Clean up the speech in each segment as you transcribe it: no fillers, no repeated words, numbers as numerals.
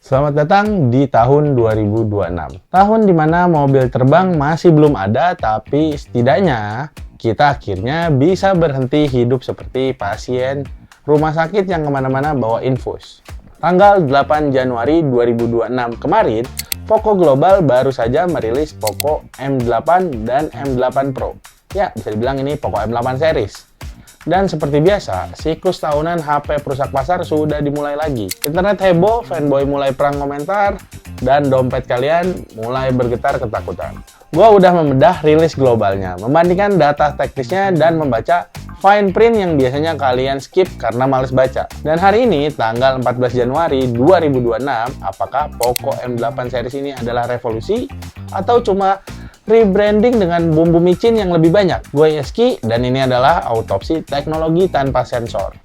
Selamat datang di tahun 2026. Tahun di mana mobil terbang masih belum ada, tapi setidaknya kita akhirnya bisa berhenti hidup seperti pasien rumah sakit yang kemana-mana bawa infus. Tanggal 8 Januari 2026 kemarin, Poco Global baru saja merilis Poco M8 dan M8 Pro. Ya, bisa dibilang ini Poco M8 series. Dan seperti biasa, siklus tahunan HP perusak pasar sudah dimulai lagi. Internet heboh, fanboy mulai perang komentar, dan dompet kalian mulai bergetar ketakutan. Gua udah membedah rilis globalnya, membandingkan data teknisnya dan membaca fine print yang biasanya kalian skip karena males baca. Dan hari ini, tanggal 14 Januari 2026, apakah Poco M8 series ini adalah revolusi atau cuma rebranding dengan bumbu micin yang lebih banyak? Gue Yeski, dan ini adalah autopsi teknologi tanpa sensor.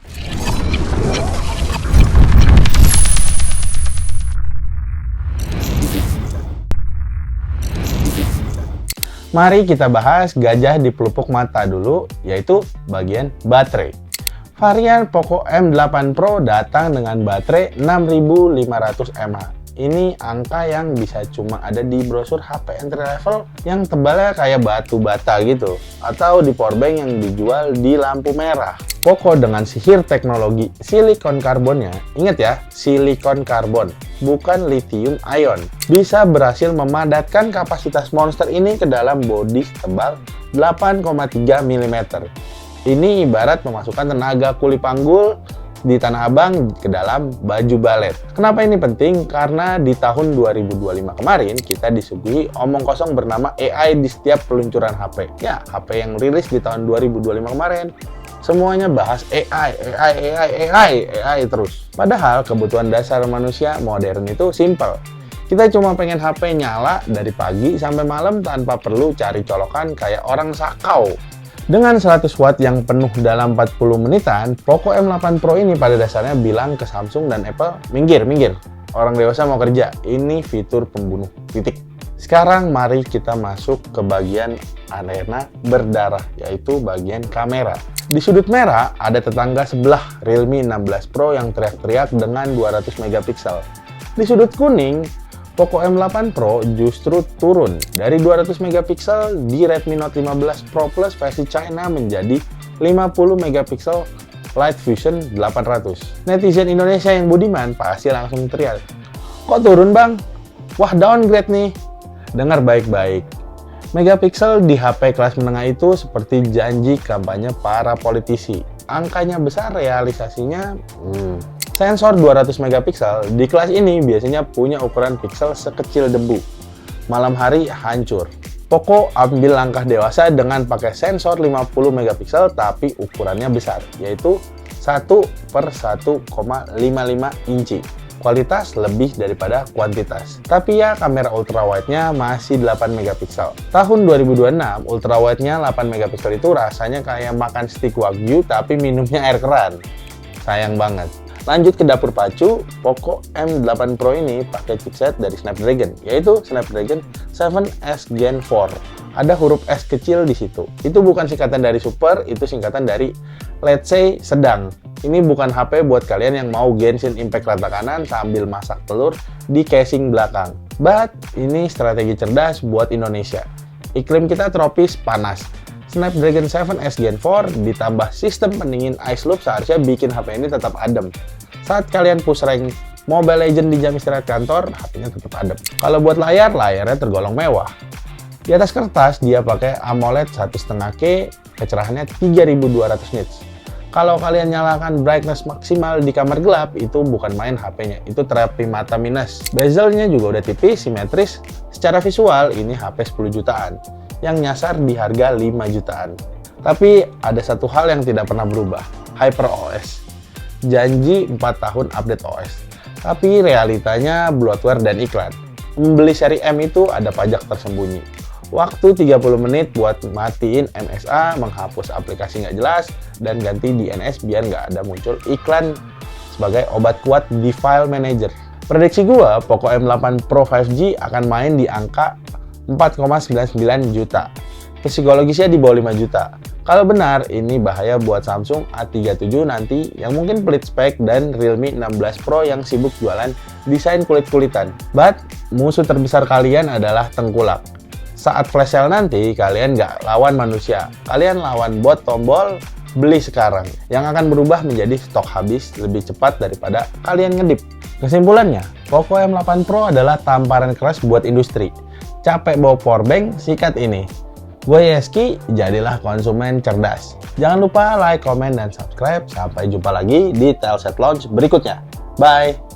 Mari kita bahas gajah di pelupuk mata dulu, yaitu bagian baterai. Varian Poco M8 Pro datang dengan baterai 6500 mAh. Ini angka yang bisa cuma ada di brosur HP entry level yang tebalnya kayak batu bata gitu, atau di powerbank yang dijual di lampu merah. Poco dengan sihir teknologi silikon karbonnya, ingat ya, silikon karbon, bukan lithium ion, bisa berhasil memadatkan kapasitas monster ini ke dalam bodi tebal 8,3 mm. Ini ibarat memasukkan tenaga kuli panggul di Tanah Abang ke dalam baju balet. Kenapa ini penting? Karena di tahun 2025 kemarin kita disuguhi omong kosong bernama AI di setiap peluncuran HP. Ya, HP yang rilis di tahun 2025 kemarin semuanya bahas AI terus. Padahal kebutuhan dasar manusia modern itu simple. Kita cuma pengen HP nyala dari pagi sampai malam tanpa perlu cari colokan kayak orang sakau. Dengan 100 watt yang penuh dalam 40 menitan, Poco M8 Pro ini pada dasarnya bilang ke Samsung dan Apple, minggir. Orang dewasa mau kerja, ini fitur pembunuh, titik. Sekarang mari kita masuk ke bagian arena berdarah, yaitu bagian kamera. Di sudut merah ada tetangga sebelah Realme 16 Pro yang teriak-teriak dengan 200 megapiksel. Di sudut kuning, Poco M8 Pro justru turun dari 200 megapiksel di Redmi Note 15 Pro Plus versi China menjadi 50 megapiksel Light Fusion 800. Netizen Indonesia yang budiman pasti langsung teriak, "Kok turun bang? Wah downgrade nih." Dengar baik-baik. Megapiksel di HP kelas menengah itu seperti janji kampanye para politisi. Angkanya besar, realisasinya Sensor 200 megapiksel di kelas ini biasanya punya ukuran piksel sekecil debu. Malam hari hancur. Poco ambil langkah dewasa dengan pakai sensor 50 megapiksel tapi ukurannya besar, yaitu 1/1,55 inci. Kualitas lebih daripada kuantitas. Tapi ya, kamera ultrawide-nya masih 8 megapiksel. Tahun 2026, ultrawide-nya 8 megapiksel itu rasanya kayak makan steak wagyu tapi minumnya air keran. Sayang banget. Lanjut ke dapur pacu, Poco M8 Pro ini pakai chipset dari Snapdragon, yaitu Snapdragon 7S Gen 4. Ada huruf S kecil di situ. Itu bukan singkatan dari super, itu singkatan dari let's say sedang. Ini bukan HP buat kalian yang mau Genshin Impact rata kanan sambil masak telur di casing belakang. But ini strategi cerdas buat Indonesia. Iklim kita tropis panas. Snapdragon 7S Gen 4 ditambah sistem pendingin ice loop seharusnya bikin HP ini tetap adem. Saat kalian push rank Mobile Legends di jam istirahat kantor, HP-nya tetap adem. Kalau buat layarnya tergolong mewah. Di atas kertas dia pakai AMOLED 1,5K, kecerahannya 3200 nits. Kalau kalian nyalakan brightness maksimal di kamar gelap, itu bukan main HP-nya, itu terapi mata minus. Bezelnya juga udah tipis, simetris. Secara visual ini HP 10 jutaan. Yang nyasar di harga 5 jutaan. Tapi ada satu hal yang tidak pernah berubah, HyperOS. Janji 4 tahun update OS. Tapi realitanya bloatware dan iklan. Membeli seri M itu ada pajak tersembunyi. Waktu 30 menit buat matiin MSA, menghapus aplikasi nggak jelas, dan ganti DNS biar nggak ada muncul iklan sebagai obat kuat di file manager. Prediksi gua, Poco M8 Pro 5G akan main di angka 4,99 juta. psikologisnya di bawah 5 juta. Kalau benar, ini bahaya buat Samsung A37 nanti yang mungkin pelit spek dan Realme 16 Pro yang sibuk jualan desain kulit-kulitan. But, musuh terbesar kalian adalah tengkulak. Saat flash sale nanti, kalian nggak lawan manusia. Kalian lawan bot tombol beli sekarang yang akan berubah menjadi stok habis lebih cepat daripada kalian ngedip. Kesimpulannya, Poco M8 Pro adalah tamparan keras buat industri. Capek bawa powerbank, sikat ini. Gue Yeski, jadilah konsumen cerdas. Jangan lupa like, komen, dan subscribe. Sampai jumpa lagi di Telset Launch berikutnya. Bye!